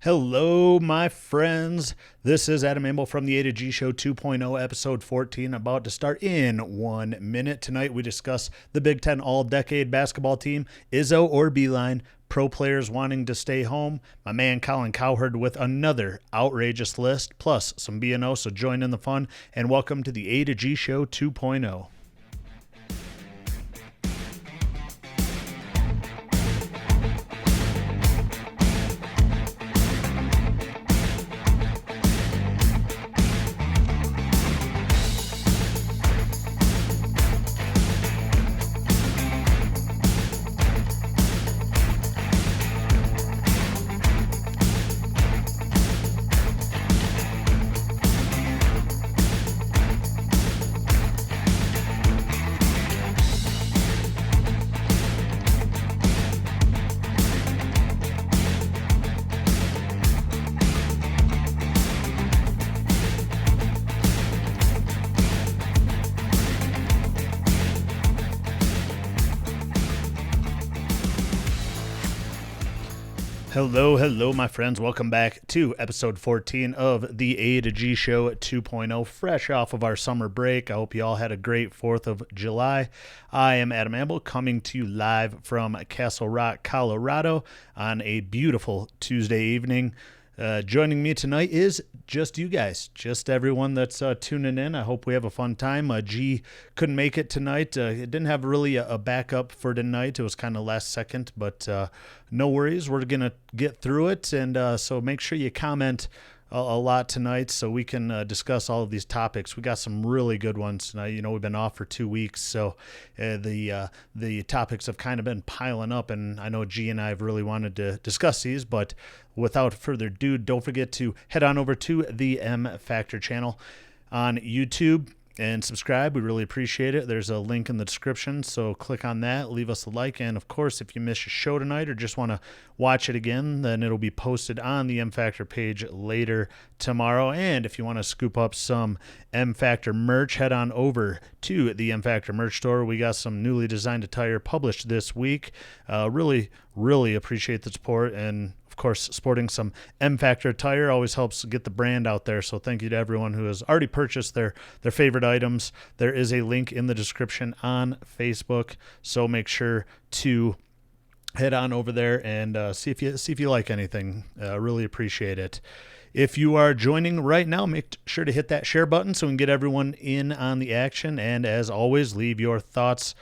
Hello, my friends. This is Adam Amble from the A to G Show 2.0, episode 14, about to start in 1 minute. Tonight, we discuss the Big Ten all-decade basketball team, Izzo or Beilein, pro players wanting to stay home, my man Collin Cowherd with another outrageous list, plus some B&O, so join in the fun, and welcome to the A to G Show 2.0. Hello, my friends. Welcome back to episode 14 of the A to G Show 2.0, fresh off of our summer break. I hope you all had a great 4th of July. I am Adam Amble, coming to you live from Castle Rock, Colorado on a beautiful Tuesday evening. Joining me tonight is just you guys, just everyone that's tuning in. I hope we have a fun time. G couldn't make it tonight. It didn't have really a backup for tonight. It was kind of last second, but no worries. We're going to get through it, and so make sure you comment a lot tonight so we can discuss all of these topics. We got some really good ones tonight. You know, we've been off for 2 weeks, so the topics have kind of been piling up, and I know G and I have really wanted to discuss these, but without further ado, don't forget to head on over to the M Factor channel on YouTube and subscribe. We really appreciate it. There's a link in the description, so click on that, leave us a like, and of course, if you missed a show tonight or just want to watch it again, then it'll be posted on the M Factor page later tomorrow. And if you want to scoop up some M Factor merch, head on over to the M Factor merch store. We got some newly designed attire published this week. Really appreciate the support, and of course, sporting some M Factor attire always helps get the brand out there. So thank you to everyone who has already purchased their favorite items. There is a link in the description on Facebook, so make sure to head on over there and see if you like anything. Really appreciate it. If you are joining right now, make sure to hit that share button so we can get everyone in on the action. And as always, leave your thoughts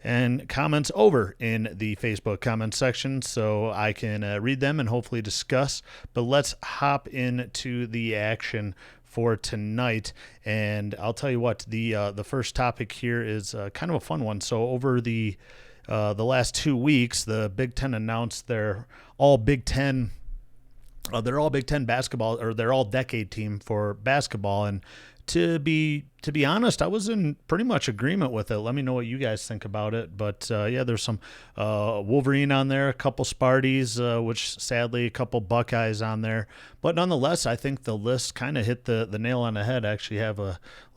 and comments over in the Facebook comment section so I can read them and hopefully discuss. But let's hop into the action for tonight. And I'll tell you what, the first topic here is kind of a fun one. So over the last 2 weeks, the Big Ten announced their all Big Ten basketball, or their all decade team for basketball. And to be honest, I was in pretty much agreement with it. Let me know what you guys think about it. But yeah, there's some Wolverine on there, a couple Sparties, which sadly a couple Buckeyes on there. But nonetheless, I think the list kind of hit the nail on the head. I actually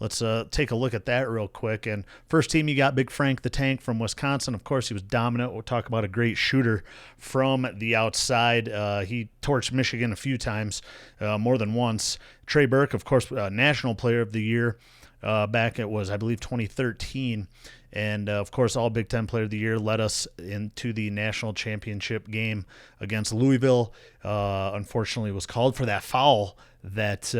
let's take a look at that real quick. And first team, you got Big Frank the Tank from Wisconsin. Of course, he was dominant. We'll talk about a great shooter from the outside. He torched Michigan a few times, more than once. Trey Burke, of course, National Player of the Year. Back it was, I believe, 2013. And, of course, all Big Ten Player of the Year, led us into the national championship game against Louisville. Unfortunately, was called for that foul that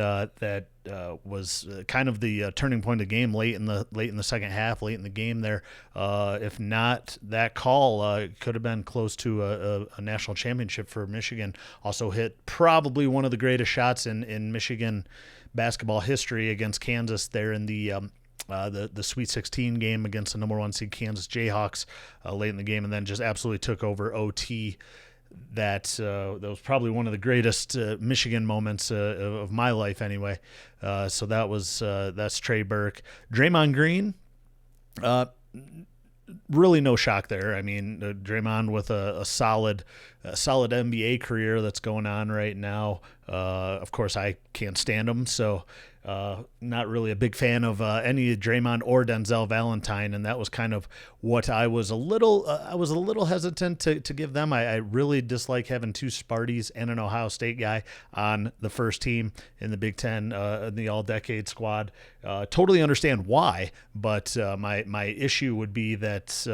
was kind of the turning point of the game late in the second half, late in the game there. If not that call, it could have been close to a national championship for Michigan. Also hit probably one of the greatest shots in Michigan basketball history against Kansas there in the Sweet 16 game against the number 1 seed Kansas Jayhawks late in the game, and then just absolutely took over OT. That was probably one of the greatest Michigan moments of my life anyway. So that's Trey Burke. Draymond Green, really no shock there. I mean, Draymond with a solid NBA career that's going on right now. Of course, I can't stand him, so Not really a big fan of any Draymond or Denzel Valentine, and that was kind of what I was a little hesitant to give them. I really dislike having two Sparties and an Ohio State guy on the first team in the Big Ten, in the All-Decade squad. Totally understand why, but my issue would be that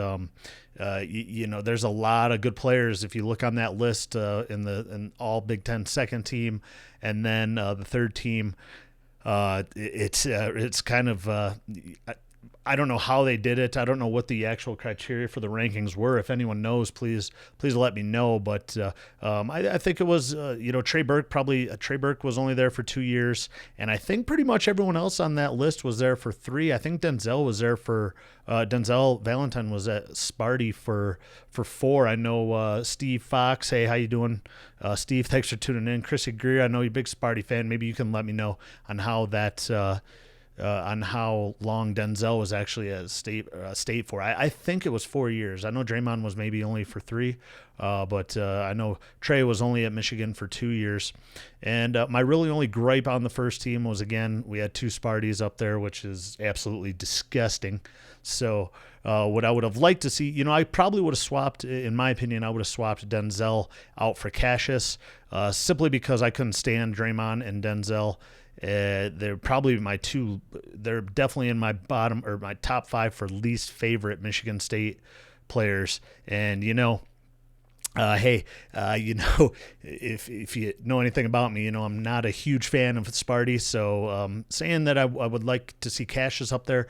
there's a lot of good players. If you look on that list in all Big Ten second team, and then the third team. It's kind of I don't know how they did it. I don't know what the actual criteria for the rankings were. If anyone knows, please let me know. But I think it was Trey Burke. Trey Burke was only there for 2 years, and I think pretty much everyone else on that list was there for 3. I think Denzel was there for Denzel Valentine was at Sparty for 4. I know Steve Fox. Hey, how you doing, Steve? Thanks for tuning in. Chrissy Greer. I know you're a big Sparty fan. Maybe you can let me know on how that. On how long Denzel was actually at state for. I think it was 4 years. I know Draymond was maybe only for 3, but I know Trey was only at Michigan for 2 years. And my really only gripe on the first team was, again, we had 2 Sparties up there, which is absolutely disgusting. So what I would have liked to see, I probably would have swapped, in my opinion, I would have swapped Denzel out for Cassius, simply because I couldn't stand Draymond and Denzel. They're probably they're definitely in my bottom or my top 5 for least favorite Michigan State players. And, hey, if you know anything about me, I'm not a huge fan of Sparty. So saying that I would like to see Cassius up there.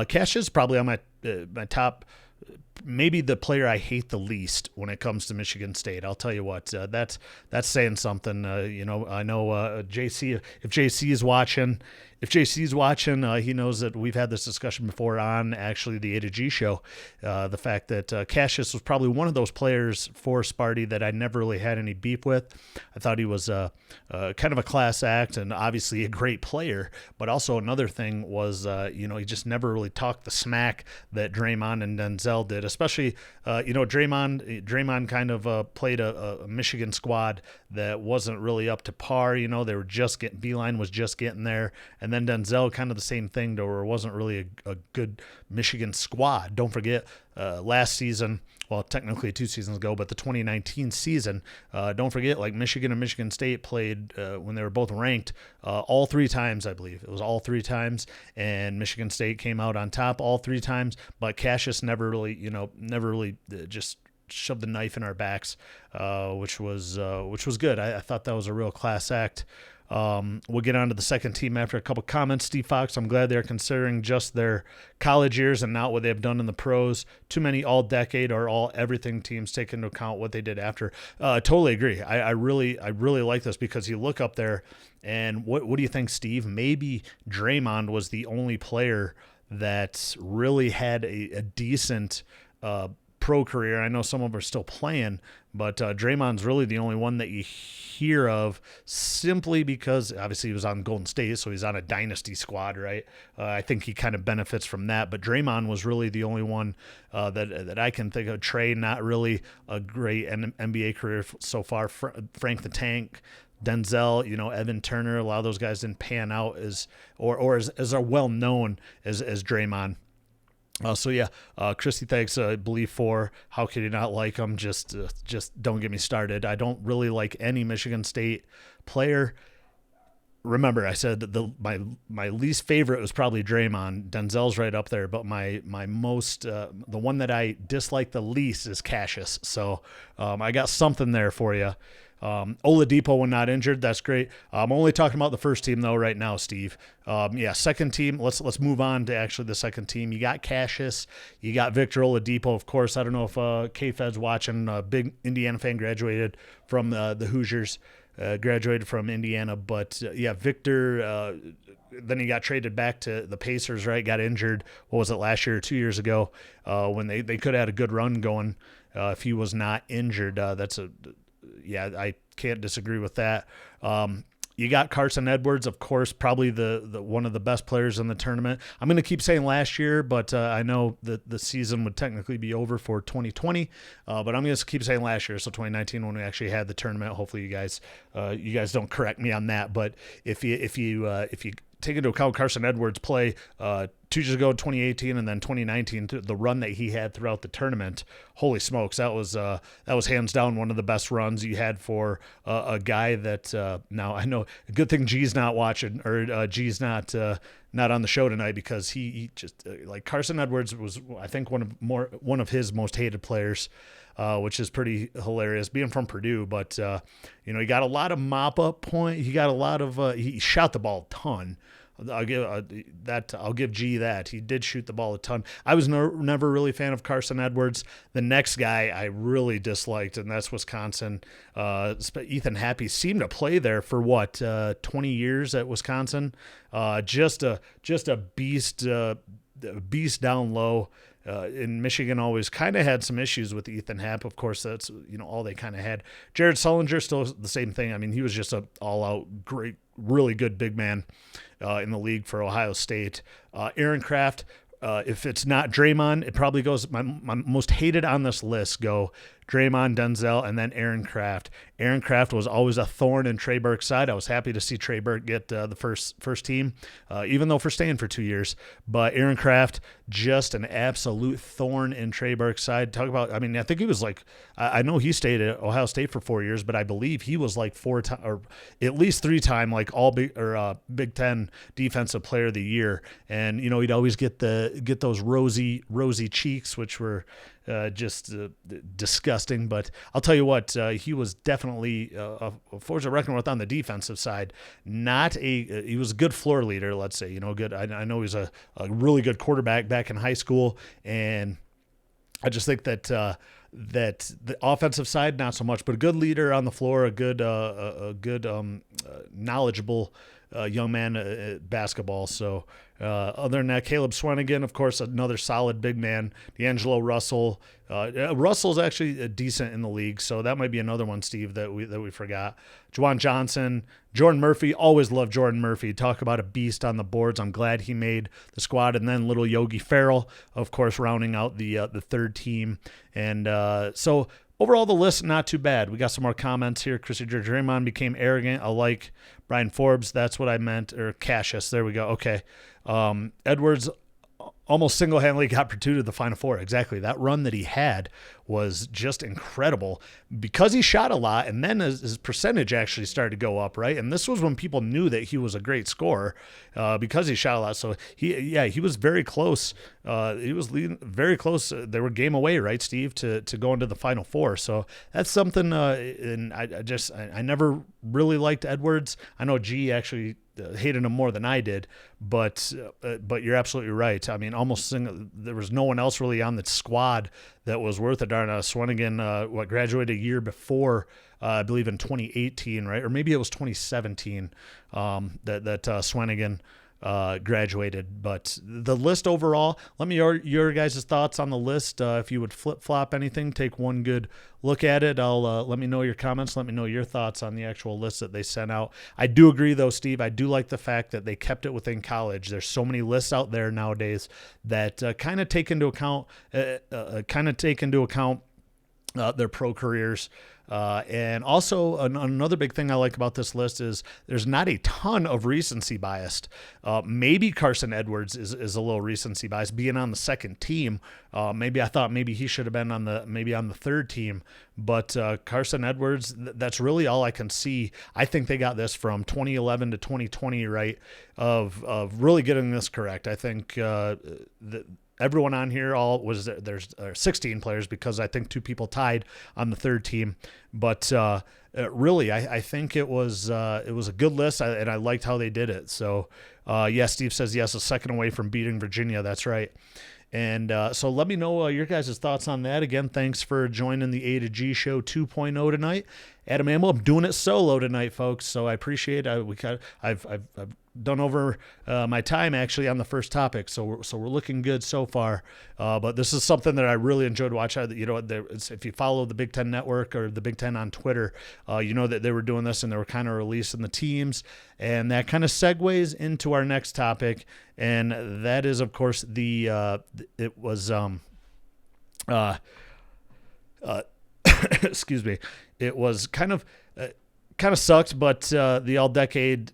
Cassius is probably on my top. Maybe the player I hate the least when it comes to Michigan State. I'll tell you what, that's saying something. I know JC. If JC is watching, he knows that we've had this discussion before on actually the A to G show. The fact that Cassius was probably one of those players for Sparty that I never really had any beef with. I thought he was kind of a class act and obviously a great player. But also another thing was, he just never really talked the smack that Draymond and Denzel did. Especially, Draymond kind of played a Michigan squad that wasn't really up to par. They were just getting, Beilein was just getting there. And then Denzel, kind of the same thing, though, where it wasn't really a good Michigan squad. Don't forget, last season, well, technically 2 seasons ago, but the 2019 season, don't forget, like Michigan and Michigan State played when they were both ranked all 3 times, I believe. It was all 3 times, and Michigan State came out on top all 3 times, but Cassius never really just shoved the knife in our backs, which was good. I thought that was a real class act. We'll get on to the second team after a couple comments. Steve Fox, I'm glad they're considering just their college years and not what they've done in the pros. Too many all-decade or all-everything teams take into account what they did after. Totally agree. I really like this because you look up there, and what do you think, Steve? Maybe Draymond was the only player that really had a decent pro career. I know some of them are still playing, but Draymond's really the only one that you hear of simply because obviously he was on Golden State, so he's on a dynasty squad, right? I think he kind of benefits from that, but Draymond was really the only one that I can think of. Trey, not really a great NBA career so far. Frank the Tank, Denzel, Evan Turner, a lot of those guys didn't pan out as are well known as Draymond. Christy, thanks. I believe 4. How could you not like them? Just don't get me started. I don't really like any Michigan State player. Remember, I said that my least favorite was probably Draymond. Denzel's right up there, but my most the one that I dislike the least is Cassius. So I got something there for you. Oladipo when not injured, that's great. I'm only talking about the first team though right now, Steve. Second team. Let's move on to actually the second team. You got Cassius, you got Victor Oladipo, of course. I don't know if K-Fed's watching. Big Indiana fan, graduated from the Hoosiers, graduated from Indiana, but Victor. Then he got traded back to the Pacers, right? Got injured. What was it, last year or 2 years ago? When they could have had a good run going if he was not injured. I can't disagree with that. You got Carson Edwards, of course, probably the one of the best players in the tournament. I'm going to keep saying last year, but I know that the season would technically be over for 2020. But I'm going to keep saying last year, so 2019 when we actually had the tournament. Hopefully you guys don't correct me on that. But if you take into account Carson Edwards' play 2 years ago, 2018, and then 2019, the run that he had throughout the tournament. Holy smokes, that was hands down one of the best runs you had for a guy that now I know. Good thing G's not watching, or G's not on the show tonight, because he just like Carson Edwards was, I think, one of his most hated players. Which is pretty hilarious, being from Purdue. But, he got a lot of mop-up point. He got a lot of he shot the ball a ton. I'll give G that. He did shoot the ball a ton. I was never really a fan of Carson Edwards. The next guy I really disliked, and that's Wisconsin. Ethan Happy seemed to play there for 20 years at Wisconsin. Just a beast down low. In Michigan, always kind of had some issues with Ethan Happ. Of course, that's all they kind of had. Jared Sullinger, still the same thing. I mean, he was just an all-out great, really good big man in the league for Ohio State. Aaron Kraft, if it's not Draymond, it probably goes. My most hated on this list go Draymond, Denzel, and then Aaron Kraft. Aaron Kraft was always a thorn in Trey Burke's side. I was happy to see Trey Burke get the first team, even though for staying for 2 years. But Aaron Kraft, just an absolute thorn in Trey Burke's side. Talk about, I mean, I think he was like, I know he stayed at Ohio State for 4 years, but I believe he was like 4 times, or at least 3 time, like all Big Ten Defensive Player of the Year. And he'd always get those rosy cheeks, which were just disgusting. But I'll tell you what, he was definitely a force to reckon with on the defensive side. He was a good floor leader, let's say. Good. I know he was a really good quarterback back in high school, and I just think that that the offensive side, not so much, but a good leader on the floor, a good knowledgeable young man at basketball. So other than that, Caleb Swanigan, of course, another solid big man. D'Angelo Russell. Russell's actually decent in the league, so that might be another one, Steve, that we forgot. Juwan Johnson, Jordan Murphy. Always loved Jordan Murphy. Talk about a beast on the boards. I'm glad he made the squad. And then little Yogi Ferrell, of course, rounding out the third team. And so overall, the list, not too bad. We got some more comments here. Chrissy Draymond became arrogant. I like Brian Forbes. That's what I meant. Or Cassius. There we go. Okay. Edwards almost single-handedly got Purdue to the Final Four. Exactly. That run that he had was just incredible because he shot a lot, and then his percentage actually started to go up, right? And this was when people knew that he was a great scorer because he shot a lot. So he was very close. He was leading very close. They were game away, right, Steve, to go into the Final Four. So that's something. And I never really liked Edwards. I know G actually hated him more than I did, but you're absolutely right. I mean, there was no one else really on the squad that was worth a darn. Swanigan, graduated a year before, I believe in 2018, right? Or maybe it was 2017 that Swanigan graduated. But the list overall, let me know your guys' thoughts on the list. If you would flip-flop anything, take one good look at it. Let me know your comments. Let me know your thoughts on the actual list that they sent out. I do agree, though, Steve. I do like the fact that they kept it within college. There's so many lists out there nowadays that kind of take into account their pro careers. And also another big thing I like about this list is there's not a ton of recency bias. Maybe Carson Edwards is a little recency bias being on the second team. Maybe I thought maybe he should have been on the third team, but Carson Edwards, that's really all I can see. I think they got this from 2011 to 2020, right? Of really getting this correct. I think everyone on here there's 16 players because I think 2 people tied on the third team. But really, I think it was a good list, and I liked how they did it. So, Steve says yes, a second away from beating Virginia. That's right. And so let me know your guys' thoughts on that. Again, thanks for joining the A to G Show 2.0 tonight. Adam Amble, I'm doing it solo tonight, folks, so I appreciate it. I've done over my time actually on the first topic, so we're looking good so far. But this is something that I really enjoyed watching. If you follow the Big Ten Network or the Big Ten on Twitter, you know that they were doing this and they were kind of releasing the teams, and that kind of segues into our next topic, and that is, of course, excuse me. It was kind of sucked, but the all-decade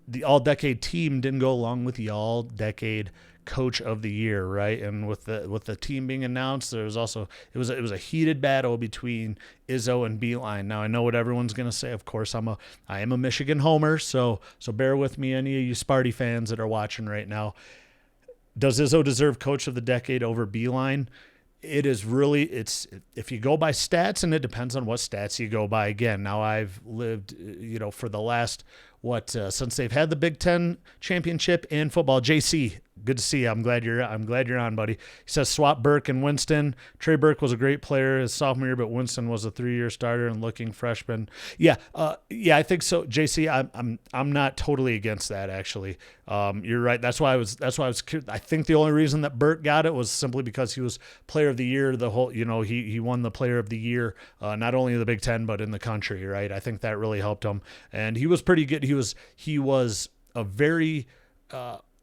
the all-decade team didn't go along with the all-decade coach of the year, right? And with the team being announced, there was also it was a heated battle between Izzo and Beilein. Now I know what everyone's gonna say. Of course, I am a Michigan homer, so bear with me, any of you Sparty fans that are watching right now. Does Izzo deserve coach of the decade over Beilein? It is really, if you go by stats, and it depends on what stats you go by. Again, now I've lived, for the last, since they've had the Big Ten championship in football. JC, good to see you. I'm glad you're on, buddy. He says swap Burke and Winston. Trey Burke was a great player his sophomore year, but Winston was a 3-year starter and looking freshman. Yeah, I think so, JC. I'm not totally against that, actually. You're right. That's why I was. I think the only reason that Burke got it was simply because he was player of the year. The whole, he won the player of the year, not only in the Big Ten but in the country. Right. I think that really helped him, and he was pretty good. He was a very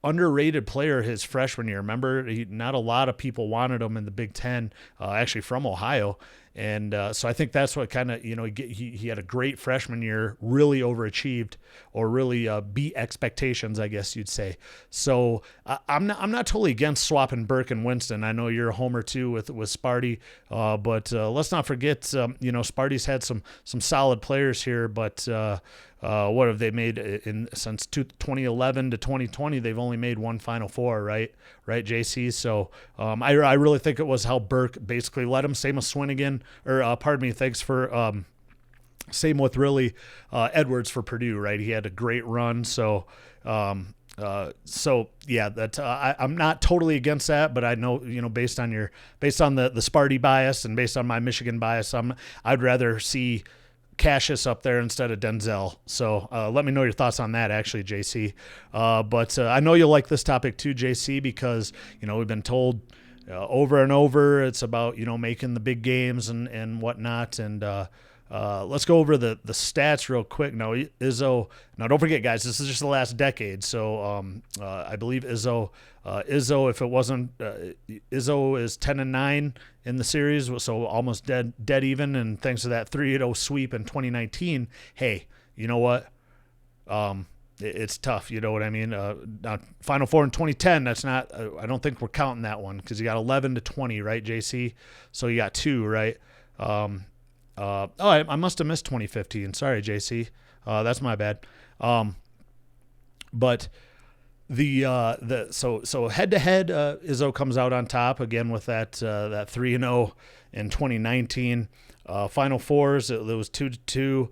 underrated player his freshman year. Remember, not a lot of people wanted him in the Big Ten, actually from Ohio. And so I think that's what kind of, he had a great freshman year, really overachieved, or really beat expectations, I guess you'd say. So I'm not totally against swapping Burke and Winston. I know you're a homer too with Sparty, but let's not forget, Sparty's had some solid players here, but what have they made since 2011 to 2020? They've only made one Final Four, right, JC? So I really think it was how Burke basically led him. Same with Swinigan, thanks for same with really Edwards for Purdue, right? He had a great run, so yeah, that I'm not totally against that, but I know, based on the Sparty bias and based on my Michigan bias, I'd rather see Cassius up there instead of Denzel. So let me know your thoughts on that, actually, JC. But I know you'll like this topic too, JC, because we've been told over and over it's about making the big games and whatnot. And let's go over the stats real quick. Now, Izzo. Now, don't forget, guys, this is just the last decade. So I believe Izzo, if it wasn't, Izzo is 10-9 in the series, so almost dead even. And thanks to that 3-0 sweep in 2019, hey, you know what? It's tough. You know what I mean? Now, Final Four in 2010, that's not. I don't think we're counting that one because you got 11-20, right, JC? So you got 2, right? I must have missed 2015. Sorry, JC. That's my bad. But so head to head, Izzo comes out on top again with that 3-0 in 2019. Final Fours, it was 2-2.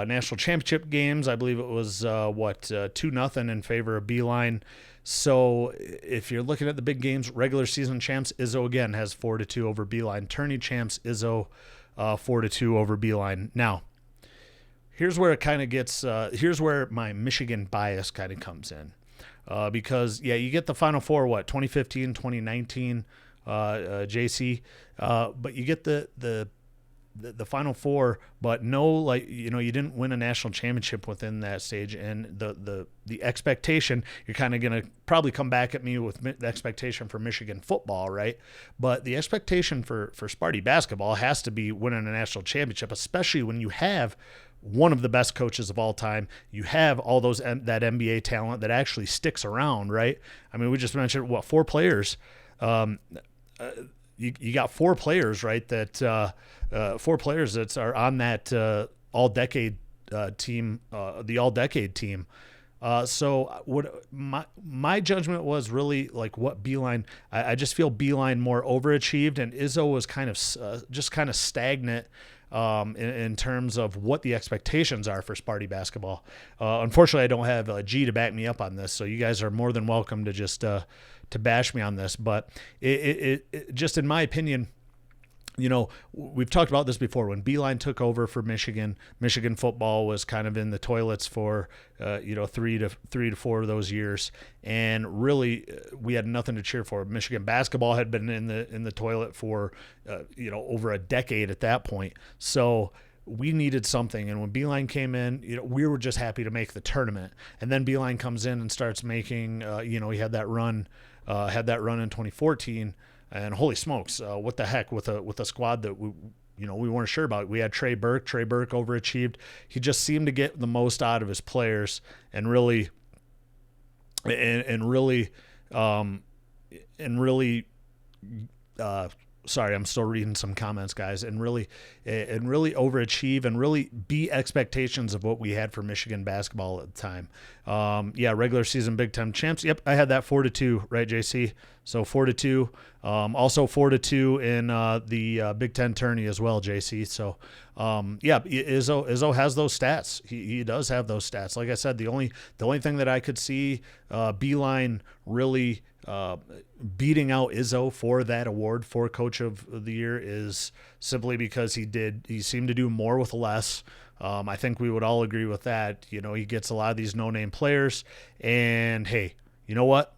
National championship games, I believe it was 2-0 in favor of Beilein. So if you're looking at the big games, regular season champs, Izzo again has 4-2 over Beilein. Tourney champs, Izzo 4-2 over Beilein. Now, here's where it kind of gets. Here's where my Michigan bias kind of comes in, because you get the Final Four, 2015, 2019, JC, but you get the Final Four, but no, you didn't win a national championship within that stage, and the expectation, you're kind of going to probably come back at me with the expectation for Michigan football, right? But the expectation for Sparty basketball has to be winning a national championship, especially when you have one of the best coaches of all time. You have all that NBA talent that actually sticks around, right? I mean, we just mentioned 4 players. You got 4 players, right? That 4 players that are on that all-decade team, the all-decade team. So what my judgment was really what Beilein. I just feel Beilein more overachieved, and Izzo was kind of stagnant in terms of what the expectations are for Sparty basketball. Unfortunately, I don't have a G to back me up on this, so you guys are more than welcome to just to bash me on this. But it just in my opinion, we've talked about this before. When Beilein took over for Michigan football was kind of in the toilets for 3 to 4 of those years, and really we had nothing to cheer for. Michigan basketball had been in the toilet for over a decade at that point. So we needed something, and when Beilein came in, we were just happy to make the tournament. And then Beilein comes in and starts making, he had that run in 2014. And holy smokes, what the heck with a squad that we weren't sure about. We had Trey Burke. Trey Burke overachieved. He just seemed to get the most out of his players and really and really, and really, sorry, I'm still reading some comments, guys, and really overachieve and really beat expectations of what we had for Michigan basketball at the time. Regular season Big Ten champs. Yep, I had that 4-2, right, JC? So 4-2. Also 4-2 in the Big Ten tourney as well, JC. So Izzo has those stats. He does have those stats. Like I said, the only thing that I could see Beilein really beating out Izzo for that award for Coach of the Year is simply because he seemed to do more with less. I think we would all agree with that. You know, he gets a lot of these no-name players, and hey, you know what?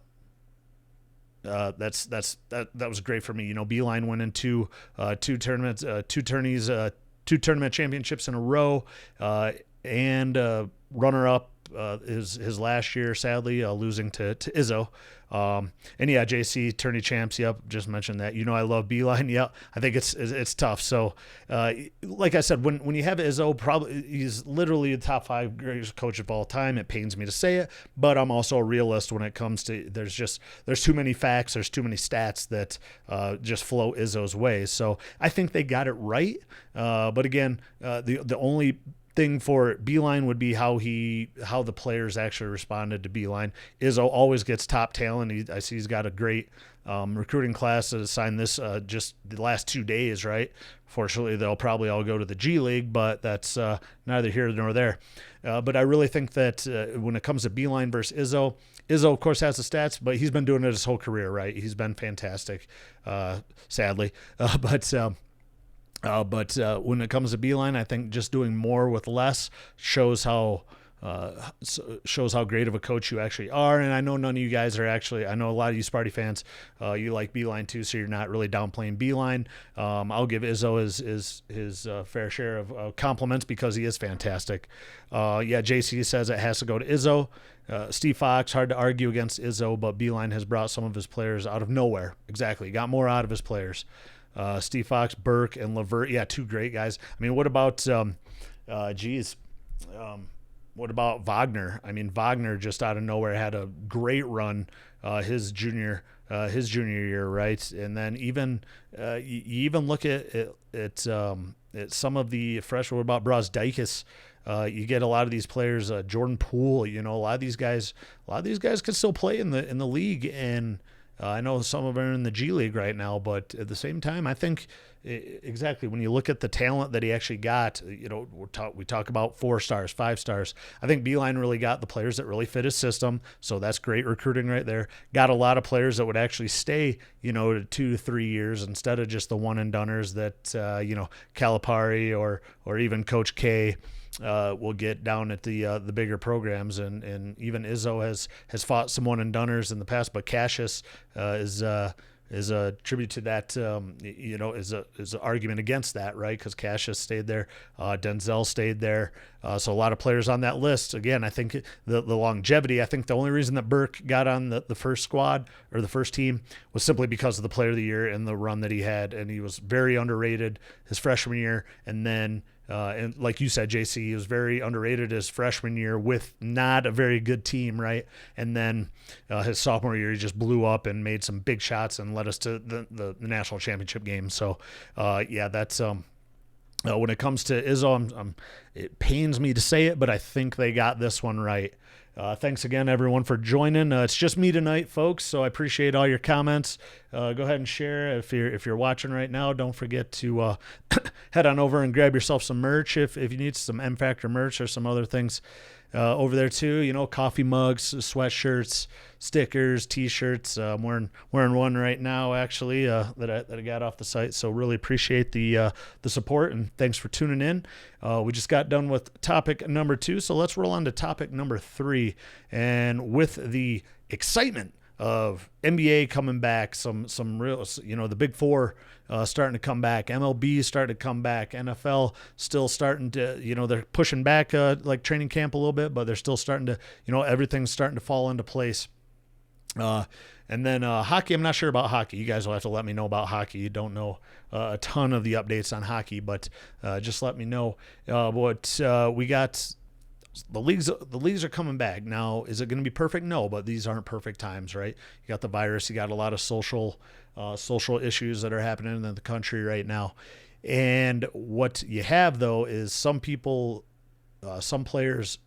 That was great for me. You know, Beilein went into two tournaments, two tournament championships in a row, and runner-up his last year, sadly, losing to Izzo. And yeah, JC tourney champs. Yep, just mentioned that. You know, I love Beilein. Yep, I think it's tough. So, like I said, when you have Izzo, probably he's literally the top 5 greatest coach of all time. It pains me to say it, but I'm also a realist when it comes to there's too many facts, there's too many stats that just flow Izzo's way. So I think they got it right. But again, the only thing for Beilein would be how the players actually responded to Beilein. Izzo always gets top talent. I see he's got a great recruiting class that signed this just the last 2 days, right? Fortunately, they'll probably all go to the G League, but that's neither here nor there. But I really think that when it comes to Beilein versus Izzo, of course, has the stats, but he's been doing it his whole career, right? He's been fantastic, sadly. But when it comes to Beilein, I think just doing more with less shows how great of a coach you actually are. And I know none of you guys are actually. I know a lot of you Sparty fans, you like Beilein too, so you're not really downplaying Beilein. I'll give Izzo his fair share of compliments because he is fantastic. JC says it has to go to Izzo. Steve Fox, hard to argue against Izzo, but Beilein has brought some of his players out of nowhere. Exactly, got more out of his players. Steve Fox, Burke, and Levert. Yeah, 2 great guys. I mean, what about what about Wagner? I mean, Wagner just out of nowhere had a great run his junior year, right? And then even you even look at some of the freshmen. What about Brazdeikis? You get a lot of these players, Jordan Poole. You know, a lot of these guys can still play in the league, and I know some of them are in the G League right now, but at the same time, I think exactly when you look at the talent that he actually got, you know, we talk about 4 stars, 5 stars. I think Beilein really got the players that really fit his system, so that's great recruiting right there. Got a lot of players that would actually stay, you know, to 2 to 3 years instead of just the one-and-doners that, Calipari or even Coach K will get down at the bigger programs, and even Izzo has fought some one-and-doners in the past, but Cassius is a tribute to that, is an argument against that, right? Because Cassius stayed there, Denzel stayed there, so a lot of players on that list. Again, I think the longevity. I think the only reason that Burke got on the first squad or the first team was simply because of the Player of the Year and the run that he had, and he was very underrated his freshman year, and then. And like you said, JC, he was very underrated his freshman year with not a very good team, right? And then his sophomore year, he just blew up and made some big shots and led us to the national championship game. So, that's when it comes to Izzo, it pains me to say it, but I think they got this one right. Thanks again, everyone, for joining. It's just me tonight, folks, so I appreciate all your comments. Go ahead and share if you're watching right now. Don't forget to head on over and grab yourself some merch if you need some M Factor merch or some other things over there too. You know, coffee mugs, sweatshirts, stickers, T-shirts. I'm wearing one right now actually that I got off the site. So really appreciate the support, and thanks for tuning in. We just got done with topic number 2, so let's roll on to topic number 3. And with the excitement of NBA coming back, some real, the Big Four starting to come back, MLB starting to come back, NFL still starting to, they're pushing back like training camp a little bit, but they're still starting to, everything's starting to fall into place. And then hockey, I'm not sure about hockey. You guys will have to let me know about hockey. You don't know a ton of the updates on hockey, but just let me know what we got. the leagues are coming back now. Is it going to be perfect? No, but these aren't perfect times, right? You got the virus, you got a lot of social issues that are happening in the country right now, and what you have though is some people, some players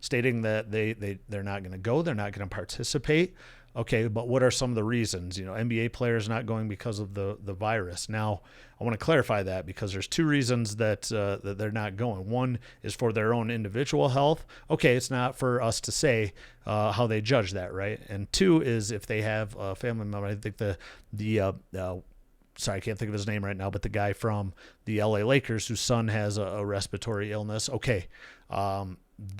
stating that they're not going to go, they're not going to participate. Okay, but what are some of the reasons? NBA players not going because of the virus. Now, I want to clarify that because there's two reasons that they're not going. One is for their own individual health. Okay, it's not for us to say how they judge that, right? And two is if they have a family member. I think sorry, I can't think of his name right now, but the guy from the LA Lakers whose son has a respiratory illness. Okay, that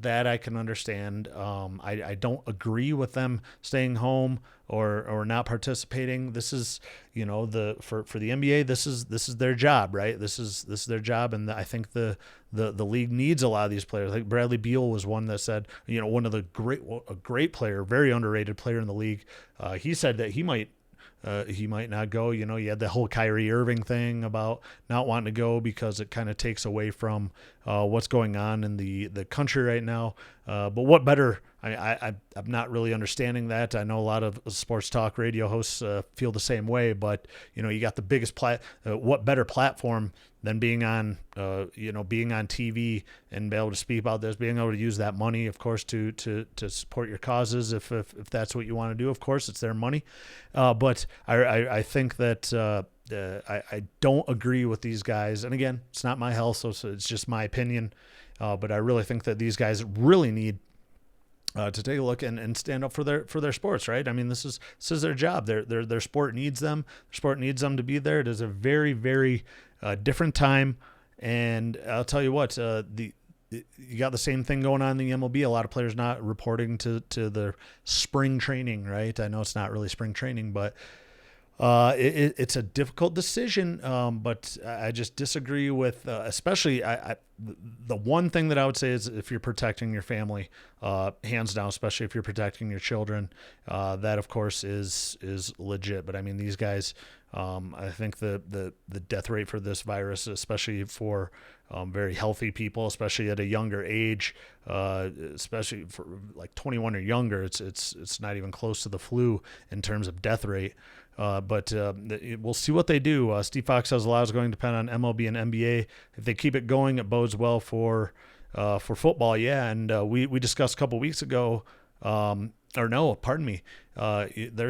I can understand. I don't agree with them staying home or not participating. This is, for the NBA, this is their job, right? This is their job, and I think the league needs a lot of these players. Like Bradley Beal was one that said, one of a great player, very underrated player in the league. He said that he might not go. You had the whole Kyrie Irving thing about not wanting to go because it kind of takes away from what's going on in the country right now. But what better? I'm not really understanding that. I know a lot of sports talk radio hosts feel the same way, but you got the biggest what better platform than being on TV and be able to speak about this, being able to use that money, of course, to support your causes if that's what you want to do. Of course, it's their money, but I think that I don't agree with these guys. And again, it's not my health, so it's just my opinion. But I really think that these guys really need to take a look and stand up for their sports, right? I mean, this is their job. Their sport needs them. Their sport needs them to be there. It is a very, very different time, and I'll tell you what, you got the same thing going on in the MLB. A lot of players not reporting to their spring training, right? I know it's not really spring training, but it's a difficult decision, but I just disagree with, especially the one thing that I would say is if you're protecting your family, hands down, especially if you're protecting your children, that of course is legit. But I mean, these guys, I think the death rate for this virus, especially for very healthy people, especially at a younger age, especially for like 21 or younger, it's not even close to the flu in terms of death rate. But we'll see what they do. Steve Fox says a lot is going to depend on MLB and NBA. If they keep it going, it bodes well for football. Yeah, and we discussed a couple weeks ago, there's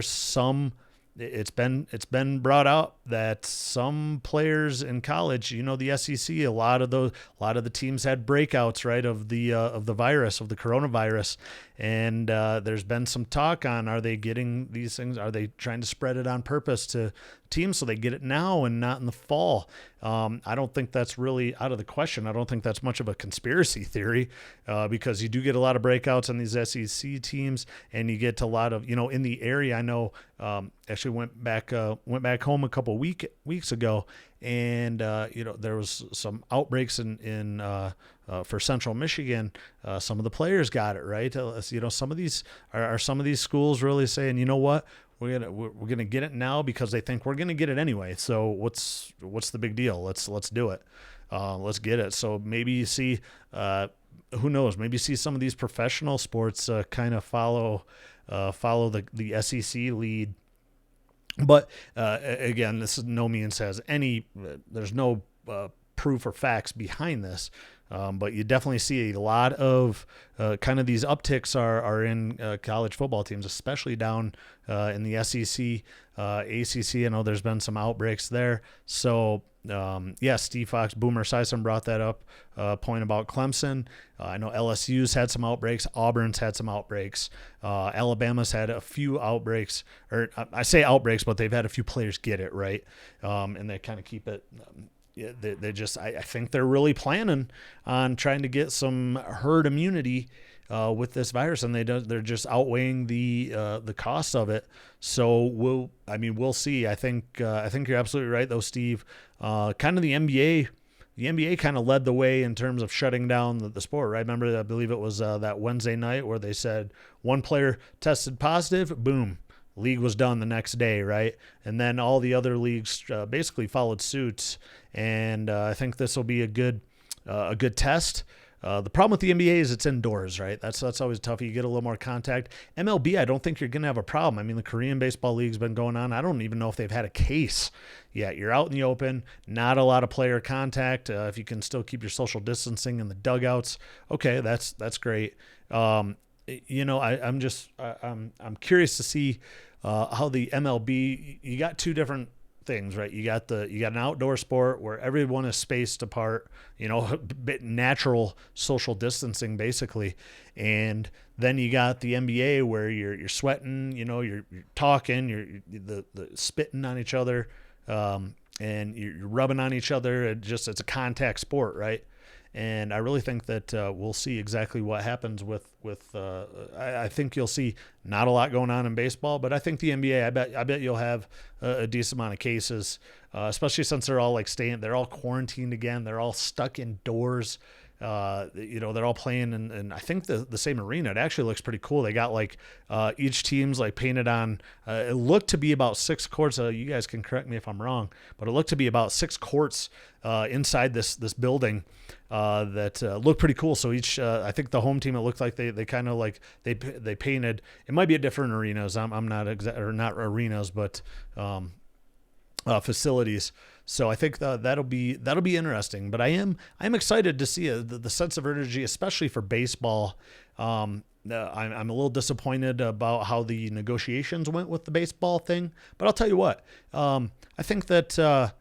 some. It's been brought out that some players in college, the SEC, a lot of the teams had breakouts, right, of the virus, of the coronavirus, and there's been some talk on, are they getting these things? Are they trying to spread it on purpose to teams so they get it now and not in the fall? I don't think that's really out of the question. I don't think that's much of a conspiracy theory, because you do get a lot of breakouts on these SEC teams, and you get a lot of, in the area. I know, actually went back home a couple weeks ago, and there was some outbreaks in for Central Michigan. Some of the players got it, right. Some of these are some of these schools really saying, you know what, we're gonna get it now because they think we're gonna get it anyway. So what's the big deal? Let's do it. Let's get it. So maybe you see, who knows? Maybe you see some of these professional sports kind of follow the SEC lead. But again, this is no means has any. There's no proof or facts behind this. But you definitely see a lot of kind of these upticks are in college football teams, especially down in the SEC, ACC. I know there's been some outbreaks there. So, Steve Fox, Boomer Sison brought that up, point about Clemson. I know LSU's had some outbreaks. Auburn's had some outbreaks. Alabama's had a few outbreaks. Or I say outbreaks, but they've had a few players get it, right? And they kind of keep it... They just, I think they're really planning on trying to get some herd immunity with this virus, and they're just outweighing the cost of it. So we'll see. I think you're absolutely right though, Steve. Kind of the NBA kind of led the way in terms of shutting down the sport, right? Remember, I believe it was that Wednesday night where they said one player tested positive, boom. League was done the next day, right? And then all the other leagues basically followed suit, and I think this will be a good test The problem with the NBA is it's indoors, right? That's always tough. You get a little more contact. MLB, I don't think you're going to have a problem. I mean, the Korean Baseball League's been going on. I don't even know if they've had a case yet. You're out in the open, not a lot of player contact. If you can still keep your social distancing in the dugouts, okay, that's great. I'm curious to see how the MLB. You got two different things, right? You got an outdoor sport where everyone is spaced apart, natural social distancing basically, and then you got the NBA where you're sweating, you're talking, you're the spitting on each other, and you're rubbing on each other. It's a contact sport, right? And I really think that we'll see exactly what happens with I think you'll see not a lot going on in baseball, but I think the NBA, I bet you'll have a decent amount of cases, especially since they're all they're all quarantined again. They're all stuck indoors. They're all playing in I think the same arena. It actually looks pretty cool. They got each team's painted on. It looked to be about 6 courts. You guys can correct me if I'm wrong, but it looked to be about 6 courts inside this building that looked pretty cool. So each, I think the home team, it looked like they kind of they painted. It might be at different arenas. I'm not not arenas, but facilities. So I think that'll be interesting. But I'm excited to see the sense of urgency, especially for baseball. I'm a little disappointed about how the negotiations went with the baseball thing. But I'll tell you what, I think that the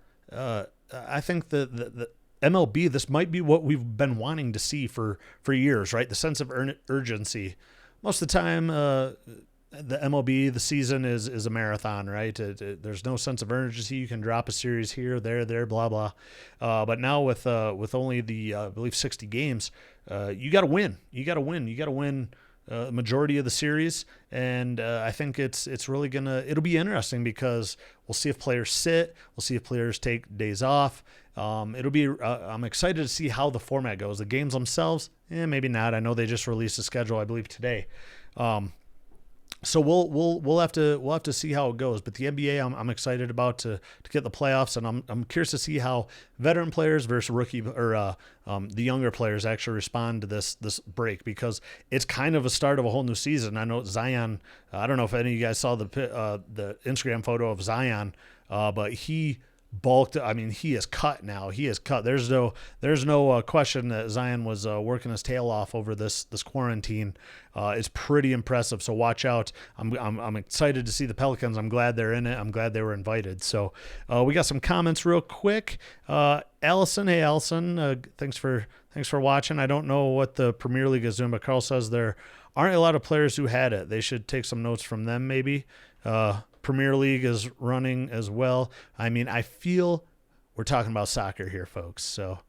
MLB, this might be what we've been wanting to see for years, right? The sense of urgency. Most of the time, the MLB, the season is a marathon, right? There's no sense of urgency. You can drop a series here, there, blah, blah. But now with only the, I believe 60 games, you got to win. You got to win majority of the series. And I think it's really it'll be interesting because we'll see if players sit. We'll see if players take days off. I'm excited to see how the format goes. The games themselves, maybe not. I know they just released a schedule, I believe today. So we'll have to see how it goes. But the NBA, I'm excited about to get the playoffs, and I'm curious to see how veteran players versus rookie or the younger players actually respond to this break, because it's kind of a start of a whole new season. I know Zion. I don't know if any of you guys saw the Instagram photo of Zion, but he bulked. I mean, he is cut now. He is cut. There's no question that Zion was working his tail off over this quarantine. It's pretty impressive. So watch out. I'm excited to see the Pelicans. I'm glad they're in it. I'm glad they were invited. So we got some comments real quick. Allison, hey Allison, thanks for watching. I don't know what the Premier League is doing, but Carl says there aren't a lot of players who had it. They should take some notes from them, maybe. Premier League is running as well. I mean, I feel we're talking about soccer here, folks. So,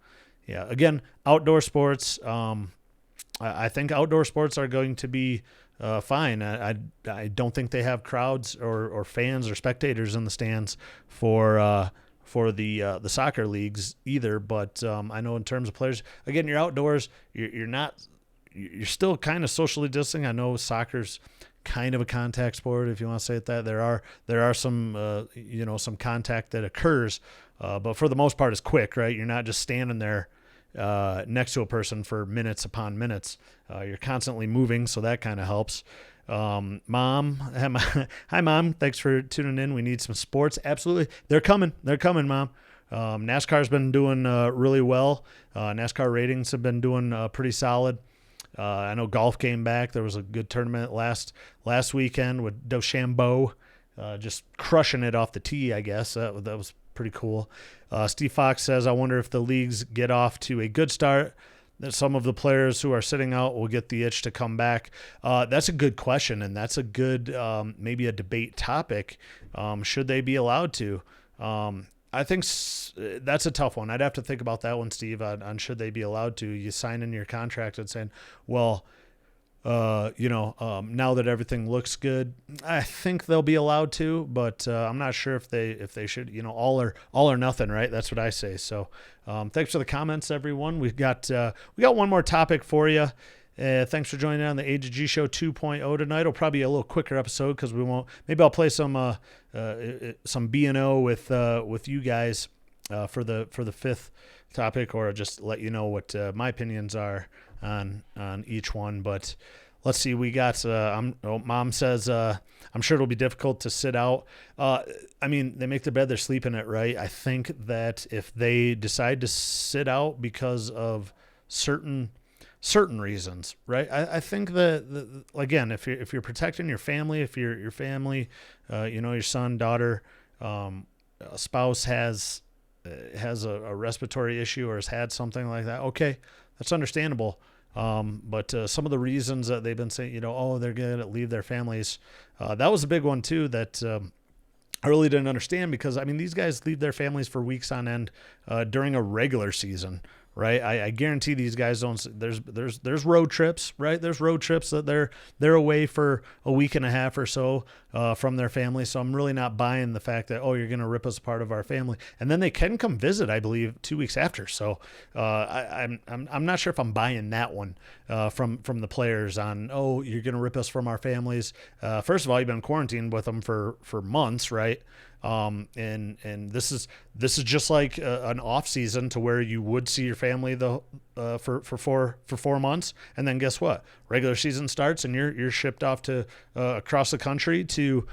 yeah, again, outdoor sports. I think outdoor sports are going to be fine. I don't think they have crowds or fans or spectators in the stands for the soccer leagues either. But I know in terms of players, again, you're outdoors. You're still kind of socially distancing. I know soccer's kind of a contact sport, if you want to say it that. There are some some contact that occurs, but for the most part it's quick, right? You're not just standing there next to a person for minutes upon minutes. You're constantly moving, so that kind of helps. Mom, hi Mom, thanks for tuning in. We need some sports. Absolutely, they're coming, Mom. NASCAR's been doing really well. NASCAR ratings have been doing pretty solid. I know golf came back. There was a good tournament last weekend with DeChambeau just crushing it off the tee, I guess. That was pretty cool. Steve Fox says, I wonder if the leagues get off to a good start, that some of the players who are sitting out will get the itch to come back. That's a good question, and that's a good maybe a debate topic. Should they be allowed to? I think that's a tough one. I'd have to think about that one, Steve, on should they be allowed to. You sign in your contract and saying, well, now that everything looks good, I think they'll be allowed to, but I'm not sure if they should, all or nothing, right? That's what I say. So thanks for the comments, everyone. We got one more topic for you. Thanks for joining on the A to G Show 2.0 tonight. It'll probably be a little quicker episode because maybe I'll play some B&O with you guys for the fifth topic, or just let you know what my opinions are on each one. But let's see. We got. Mom says. I'm sure it'll be difficult to sit out. I mean, they make their bed, they're sleeping it, right? I think that if they decide to sit out because of certain reasons, right? I think that again, if you're protecting your family, if your family, your son, daughter, a spouse has a respiratory issue or has had something like that, okay, that's understandable. But some of the reasons that they've been saying, they're going to leave their families, that was a big one too that I really didn't understand, because I mean, these guys leave their families for weeks on end during a regular season, right? I guarantee these guys don't. There's road trips, right? There's road trips that they're away for a week and a half or so from their family. So I'm really not buying the fact that, you're going to rip us a part of our family, and then they can come visit, I believe, 2 weeks after. So I'm not sure if I'm buying that one from the players on, you're going to rip us from our families. First of all, you've been quarantined with them for months, right? And this is just like an off season to where you would see your family for 4 months, and then guess what? Regular season starts and you're shipped off to across the country to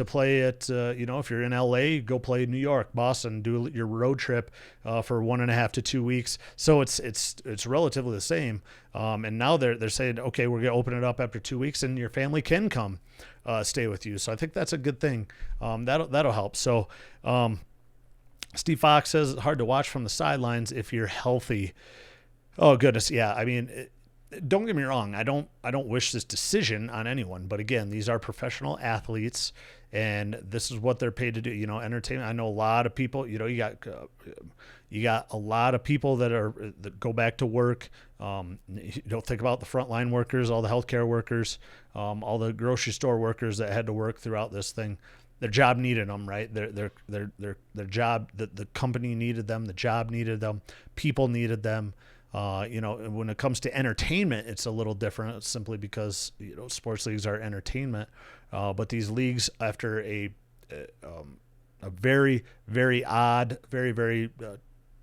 play at if you're in LA, go play New York, Boston, do your road trip for 1.5 to 2 weeks. So it's relatively the same. And now they're saying, okay, we're gonna open it up after 2 weeks, and your family can come stay with you. So I think that's a good thing. That'll help. So Steve Fox says it's hard to watch from the sidelines if you're healthy. Oh goodness, yeah. I mean, don't get me wrong. I don't wish this decision on anyone, but again, these are professional athletes, and this is what they're paid to do. Entertainment. I know a lot of people. You got a lot of people that go back to work. Think about the frontline workers, all the healthcare workers, all the grocery store workers that had to work throughout this thing. Their job needed them, right? Their job, the company needed them, the job needed them, people needed them. When it comes to entertainment, it's a little different, simply because sports leagues are entertainment. But these leagues, after a very, very odd, very, very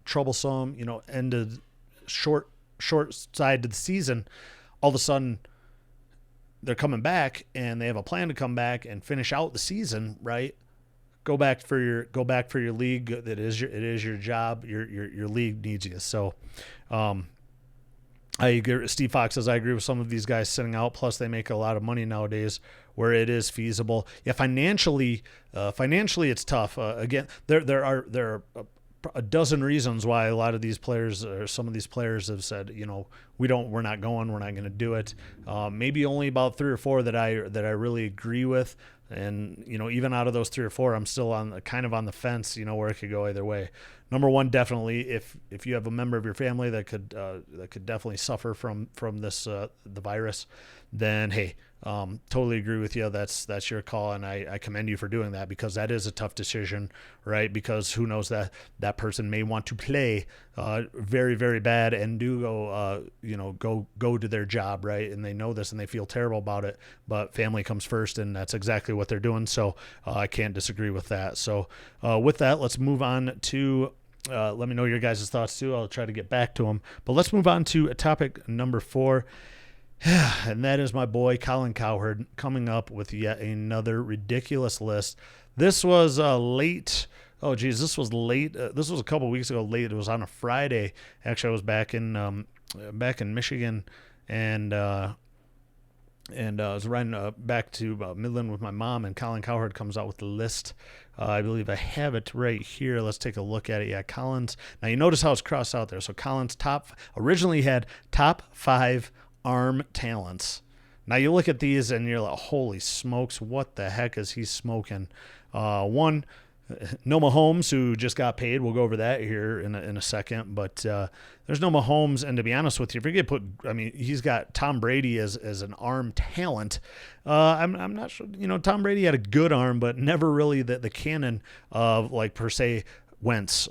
troublesome, ended short side to the season, all of a sudden they're coming back and they have a plan to come back and finish out the season, right? Go back for your league. It is your job. Your league needs you. So, I agree. Steve Fox says, I agree with some of these guys sitting out. Plus, they make a lot of money nowadays where it is feasible. Yeah, financially, it's tough. Again, there are a dozen reasons why a lot of these players, or some of these players, have said, we're not going to do it. Maybe only about 3 or 4 that I really agree with. And, even out of those 3 or 4, I'm still on the fence, where it could go either way. Number one, definitely, if you have a member of your family that could definitely suffer from this, the virus, then, hey, totally agree with you. That's your call. And I commend you for doing that, because that is a tough decision, right? Because who knows, that person may want to play, very, very bad and do go to their job, right? And they know this and they feel terrible about it, but family comes first, and that's exactly what they're doing. So I can't disagree with that. So with that, let's move on to, let me know your guys' thoughts too. I'll try to get back to them, but let's move on to topic number 4. And that is my boy Collin Cowherd coming up with yet another ridiculous list. This was late. Oh, geez, this was late. This was a couple weeks ago late. It was on a Friday. Actually, I was back in Michigan, and I was riding back to Midland with my mom, and Collin Cowherd comes out with the list. I believe I have it right here. Let's take a look at it. Yeah, Collin's. Now, you notice how it's crossed out there. So Collin's originally had top 5 arm talents. Now you look at these and you're like, holy smokes, what the heck is he smoking? One, no Mahomes, who just got paid. We'll go over that here in a second. But there's no Mahomes, and to be honest with you, if you get he's got Tom Brady as an arm talent. I'm not sure. Tom Brady had a good arm, but never really the cannon of, like, per se, Wentz.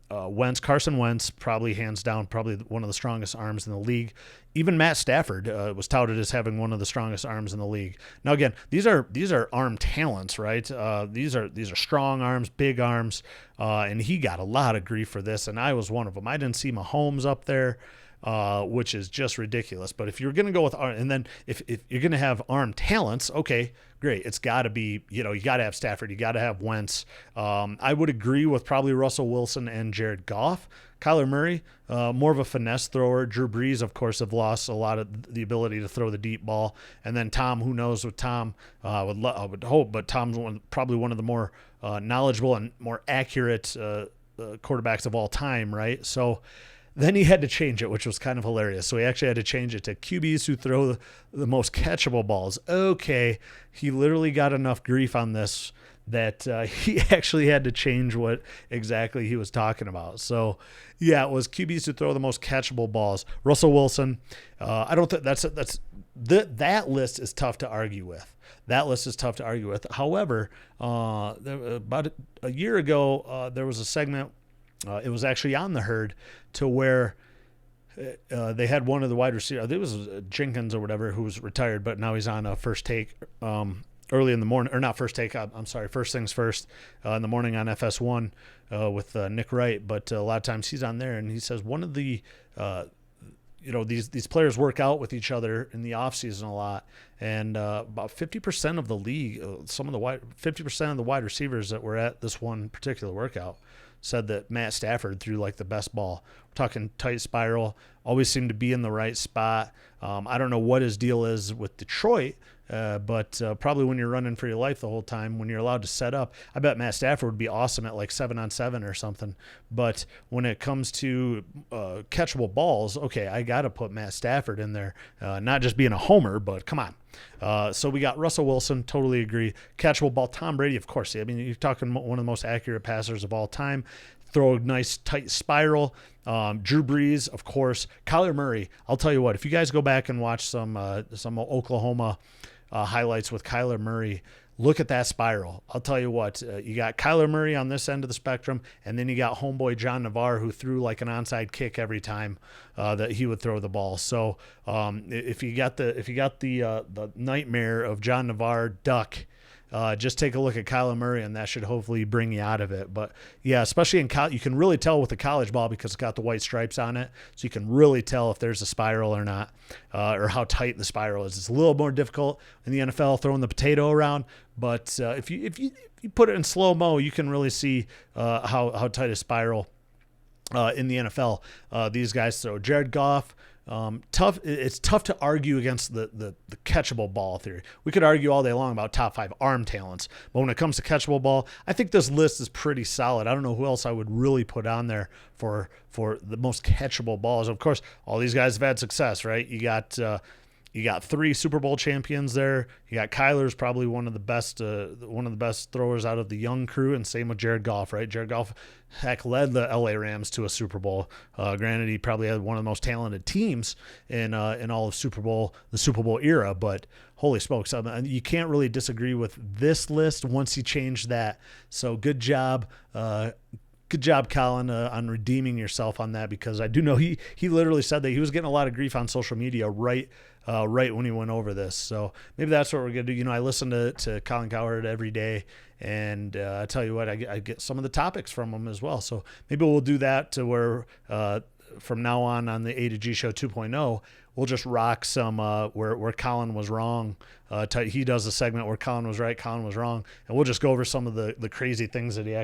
Carson Wentz, probably hands down, probably one of the strongest arms in the league. Even Matt Stafford was touted as having one of the strongest arms in the league. Now, again, these are arm talents, right? These are strong arms, big arms, and he got a lot of grief for this, and I was one of them. I didn't see Mahomes up there, which is just ridiculous. But if you're going to go with arm, and then if you're going to have arm talents, okay, great. It's got to be, you got to have Stafford. You got to have Wentz. I would agree with probably Russell Wilson and Jared Goff. Kyler Murray, more of a finesse thrower. Drew Brees, of course, have lost a lot of the ability to throw the deep ball. And then Tom, who knows with Tom, I would hope, but Tom's probably one of the more knowledgeable and more accurate quarterbacks of all time, right? So then he had to change it, which was kind of hilarious. So he actually had to change it to QBs who throw the most catchable balls. Okay, he literally got enough grief on this that he actually had to change what exactly he was talking about. So, yeah, it was QBs who throw the most catchable balls. Russell Wilson, I don't think that list is tough to argue with. That list is tough to argue with. However, about a year ago, there was a segment. It was actually on the Herd to where they had one of the wide receivers. It was Jenkins or whatever who was retired, but now he's on First Take early in the morning, or not First Take. I'm sorry, First Things First in the morning on FS1 with Nick Wright. But a lot of times he's on there, and he says one of the these players work out with each other in the offseason a lot, and about 50% of the league, 50% of the wide receivers that were at this one particular workout said that Matt Stafford threw like the best ball. We're talking tight spiral, always seemed to be in the right spot. I don't know what his deal is with Detroit, but probably when you're running for your life the whole time, when you're allowed to set up, I bet Matt Stafford would be awesome at like 7-on-7 or something. But when it comes to catchable balls, okay, I got to put Matt Stafford in there, not just being a homer, but come on. So we got Russell Wilson, totally agree. Catchable ball, Tom Brady, of course. I mean, you're talking one of the most accurate passers of all time. Throw a nice tight spiral. Drew Brees, of course. Kyler Murray, I'll tell you what, if you guys go back and watch some Oklahoma highlights with Kyler Murray, look at that spiral. I'll tell you what, you got Kyler Murray on this end of the spectrum, and then you got homeboy John Navarre, who threw like an onside kick every time that he would throw the ball. So if you got the nightmare of John Navarre duck, just take a look at Kyler Murray, and that should hopefully bring you out of it. But yeah, especially in college, you can really tell with the college ball because it's got the white stripes on it, so you can really tell if there's a spiral or not, or how tight the spiral is. It's a little more difficult in the NFL throwing the potato around, but if you put it in slow mo, you can really see how tight a spiral in the NFL these guys throw. Jared Goff. Tough. It's tough to argue against the catchable ball theory. We could argue all day long about top 5 arm talents, but when it comes to catchable ball, I think this list is pretty solid. I don't know who else I would really put on there for the most catchable balls. Of course, all these guys have had success, right? You got 3 Super Bowl champions there. You got Kyler's probably one of the best throwers out of the young crew, and same with Jared Goff, right? Jared Goff, heck, led the LA Rams to a Super Bowl. Granted, he probably had one of the most talented teams in all of the Super Bowl era, but holy smokes, you can't really disagree with this list once you change that. So good job. Good job, Collin, on redeeming yourself on that, because I do know he literally said that he was getting a lot of grief on social media right when he went over this. So maybe that's what we're going to do. I listen to Collin Cowherd every day, and I tell you what, I get some of the topics from him as well. So maybe we'll do that to where from now on the A to G Show 2.0, we'll just rock some where Collin was wrong. He does a segment where Collin was right, Collin was wrong, and we'll just go over some of the crazy things that he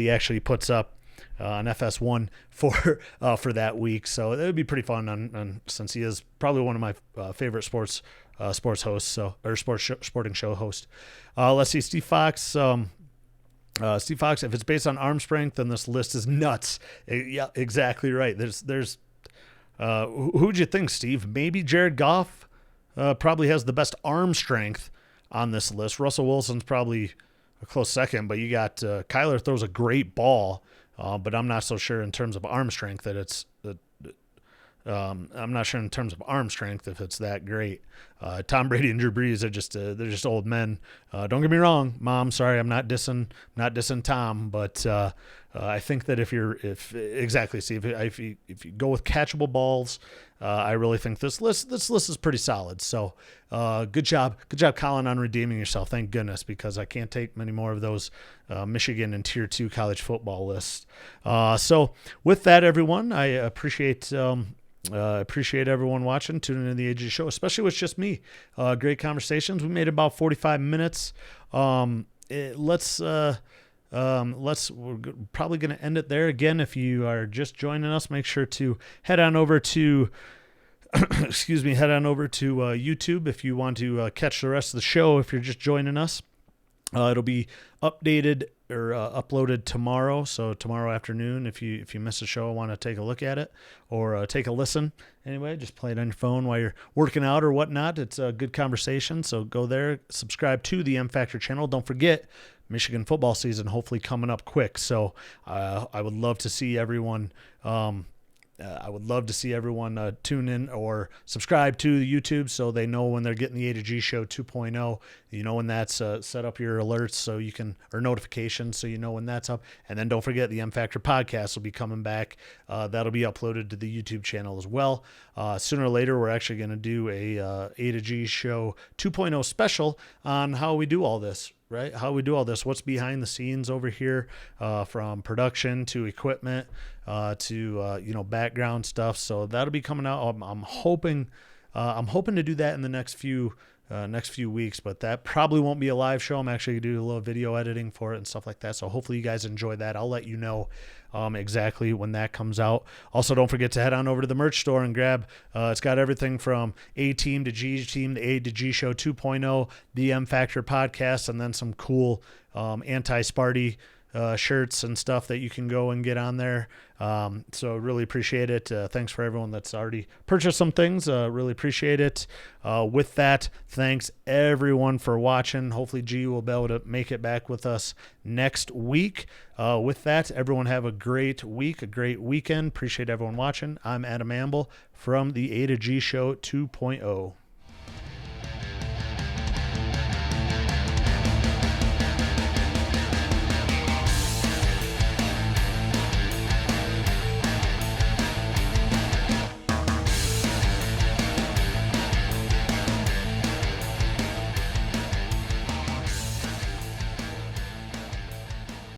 actually puts up on FS1 for that week. So it would be pretty fun since he is probably one of my favorite sports hosts, sporting show host. Let's see, Steve Fox. Steve Fox, if it's based on arm strength, then this list is nuts. Yeah, exactly right. There's who'd you think, Steve? Maybe Jared Goff probably has the best arm strength on this list. Russell Wilson's probably a close second, but you got Kyler throws a great ball, but I'm not so sure in terms of arm strength that I'm not sure in terms of arm strength if it's that great. Tom Brady and Drew Brees are just they're just old men. Don't get me wrong, Mom. Sorry, I'm not dissing Tom, but I think that if you go with catchable balls, I really think this list is pretty solid. So good job, Collin, on redeeming yourself. Thank goodness, because I can't take many more of those Michigan and Tier 2 college football lists. So with that, everyone, I appreciate everyone watching, tuning in to the AG show, especially with just me. Great conversations. We made about 45 minutes. We're probably going to end it there. Again, if you are just joining us, make sure to head on over to YouTube if you want to catch the rest of the show. If you're just joining us, it'll be updated or uploaded tomorrow. So tomorrow afternoon, if you miss a show, I want to take a look at it or take a listen. Anyway, just play it on your phone while you're working out or whatnot. It's a good conversation. So go there, subscribe to the M Factor channel. Don't forget, Michigan football season hopefully coming up quick. So I would love to see everyone. Tune in or subscribe to the YouTube so they know when they're getting the A to G Show 2.0. You know when that's set up your alerts so you can, or notifications so you know when that's up. And then don't forget the M Factor podcast will be coming back. That'll be uploaded to the YouTube channel as well. Sooner or later, we're actually going to do a to G Show 2.0 special on how we do all this. Right? How we do all this, what's behind the scenes over here, from production to equipment, to background stuff. So that'll be coming out. I'm hoping to do that in the next few weeks, but that probably won't be a live show. I'm actually going to do a little video editing for it and stuff like that. So hopefully you guys enjoy that. I'll let you know exactly when that comes out. Also, don't forget to head on over to the merch store and grab, it's got everything from A Team to G Team, the A to G Show 2.0, the M Factor podcast, and then some cool anti-Sparty shirts and stuff that you can go and get on there. So really appreciate it. Thanks for everyone that's already purchased some things. Really appreciate it. With that, thanks everyone for watching. Hopefully G will be able to make it back with us next week. With that, everyone have a great week, a great weekend. Appreciate everyone watching. I'm Adam Amble from the A to G Show 2.0.